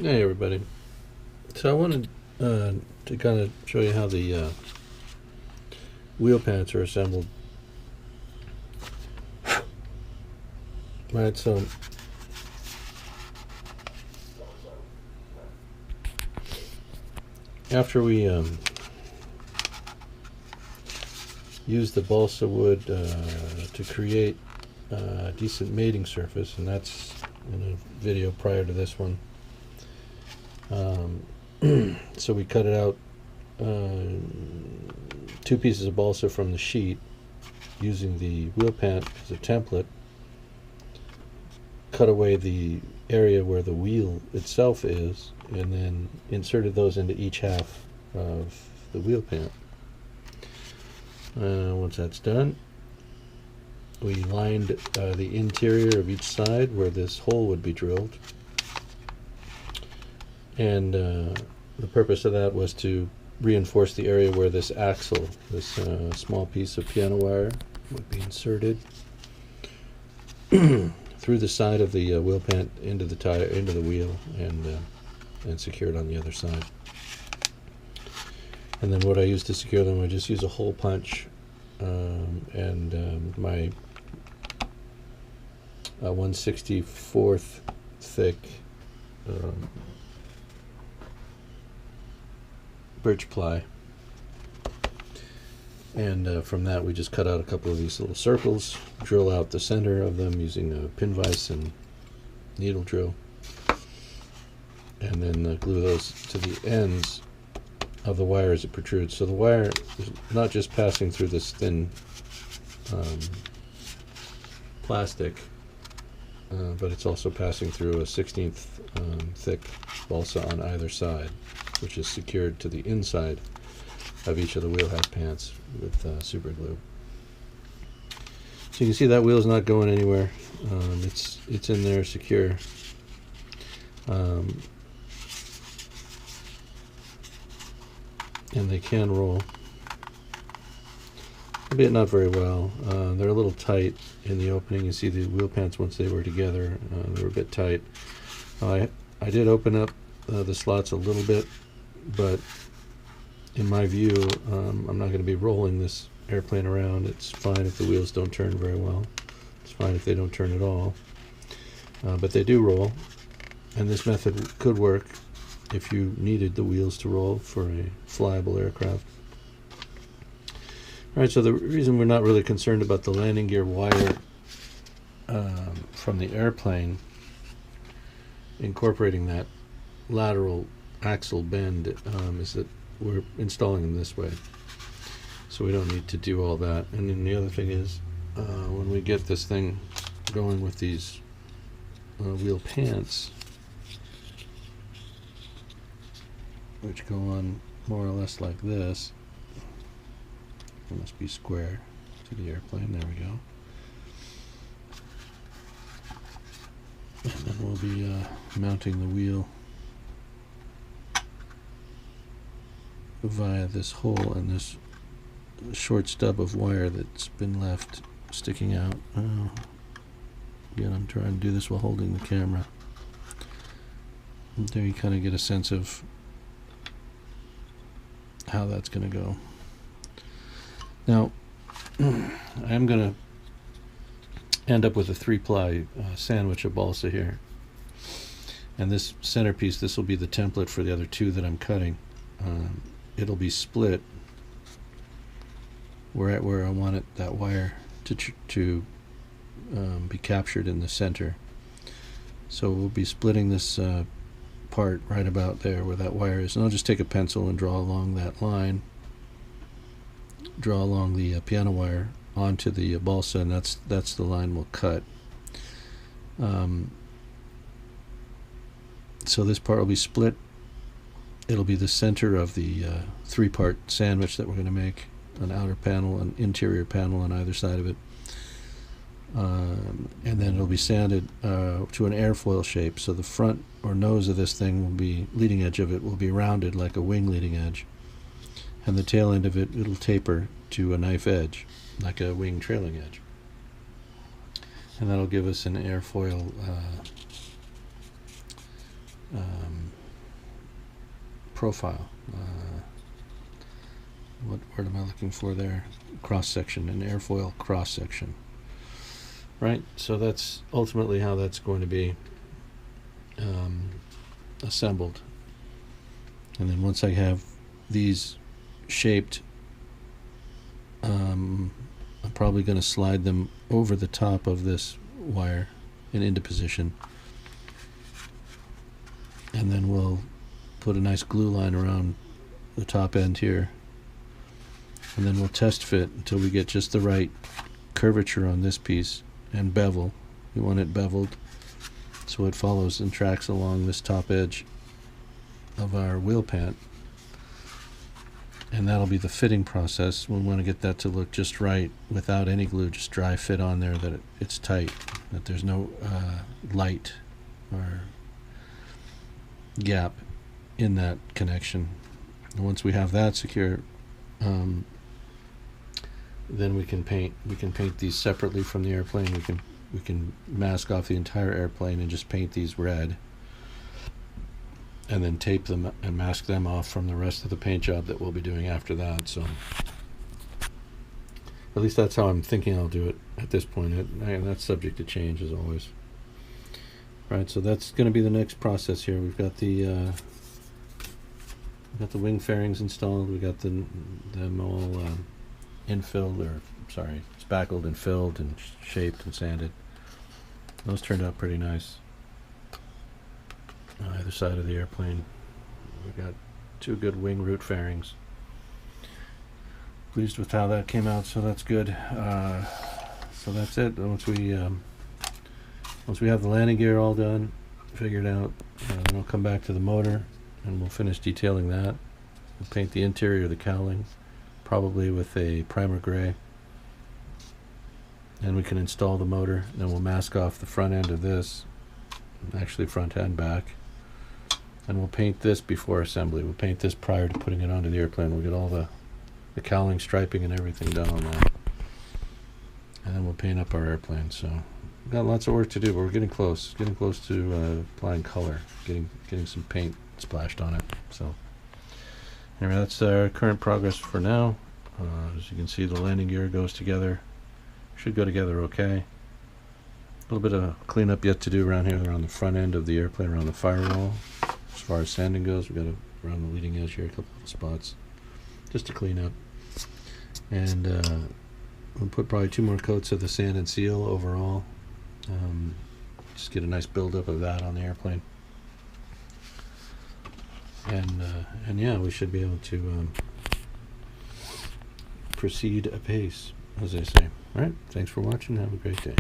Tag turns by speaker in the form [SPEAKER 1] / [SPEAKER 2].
[SPEAKER 1] Hey everybody. So I wanted to kind of show you how the wheel pants are assembled. Right, so after we use the balsa wood to create a decent mating surface, and that's in a video prior to this one. So we cut it out, 2 pieces of balsa from the sheet, using the wheel pant as a template, cut away the area where the wheel itself is, and then inserted those into each half of the wheel pant. Once that's done, we lined the interior of each side where this hole would be drilled, and the purpose of that was to reinforce the area where this axle, this small piece of piano wire, would be inserted through the side of the wheel pant into the tire, into the wheel, and secured on the other side. And then what I use to secure them, I just use a hole punch and my 1/64th thick birch ply, and from that we just cut out a couple of these little circles, drill out the center of them using a pin vise and needle drill, and then glue those to the ends of the wire as it protrudes. So the wire is not just passing through this thin plastic, but it's also passing through a 1/16th thick balsa on either side, which is secured to the inside of each of the wheel half pants with super glue. So you can see that wheel's not going anywhere. It's in there secure. And they can roll, albeit not very well. They're a little tight in the opening. You see the wheel pants, once they were together, they were a bit tight. I did open up the slots a little bit, but in my view, I'm not going to be rolling this airplane around. It's fine if the wheels don't turn very well. It's fine if they don't turn at all. But they do roll, and this method could work if you needed the wheels to roll for a flyable aircraft. Alright, so the reason we're not really concerned about the landing gear wire from the airplane incorporating that lateral axle bend is that we're installing them this way, so we don't need to do all that. And then the other thing is, when we get this thing going with these wheel pants, which go on more or less like this, it must be square to the airplane, there we go. And then we'll be mounting the wheel via this hole and this short stub of wire that's been left sticking out. Again, I'm trying to do this while holding the camera. And there you kind of get a sense of how that's going to go. Now, I'm going to end up with a 3-ply sandwich of balsa here. And this centerpiece, this will be the template for the other 2 that I'm cutting. It'll be split where I want it, that wire to be captured in the center. So we'll be splitting this part right about there where that wire is, and I'll just take a pencil and draw along that line, draw along the piano wire onto the balsa, and that's the line we'll cut. So this part will be split. It'll be the center of the 3-part sandwich that we're going to make, an outer panel, an interior panel on either side of it. And then it'll be sanded to an airfoil shape, so the front or nose of this thing will be, leading edge of it will be rounded like a wing leading edge, and the tail end of it, it'll taper to a knife edge like a wing trailing edge. And that'll give us an airfoil profile. What word am I looking for there? Cross section, an airfoil cross section. Right, so that's ultimately how that's going to be assembled. And then once I have these shaped, I'm probably going to slide them over the top of this wire and into position. And then we'll put a nice glue line around the top end here. And then we'll test fit until we get just the right curvature on this piece and bevel. We want it beveled so it follows and tracks along this top edge of our wheel pant. And that'll be the fitting process. We want to get that to look just right without any glue, just dry fit on there, that it's tight, that there's no light or gap in that connection. And once we have that secure, then we can paint these separately from the airplane. We can mask off the entire airplane and just paint these red, and then tape them and mask them off from the rest of the paint job that we'll be doing after that. So at least that's how I'm thinking I'll do it at this point. And that's subject to change as always. Right, so that's going to be the next process here. We've got the wing fairings installed. We got them all infilled, or sorry, spackled and filled and shaped and sanded. Those turned out pretty nice. On either side of the airplane, we got two good wing root fairings. Pleased with how that came out, so that's good. So that's it. Once we have the landing gear all done, figured out, then I'll come back to the motor and we'll finish detailing that. We'll paint the interior of the cowling, probably with a primer gray, and we can install the motor. Then we'll mask off the front end of this, actually front and back, and we'll paint this before assembly. We'll paint this prior to putting it onto the airplane. We'll get all the cowling, striping, and everything done on that, and then we'll paint up our airplane. So we've got lots of work to do, but we're getting close to applying color, getting some paint splashed on it. So anyway, that's our current progress for now. As you can see, the landing gear goes together, should go together okay. A little bit of cleanup yet to do around here, around the front end of the airplane, around the firewall. As far as sanding goes, we've got around the leading edge here, a couple of spots just to clean up. And we'll put probably 2 more coats of the sand and seal overall. Just get a nice buildup of that on the airplane. And yeah, we should be able to proceed apace, as I say. All right, thanks for watching. Have a great day.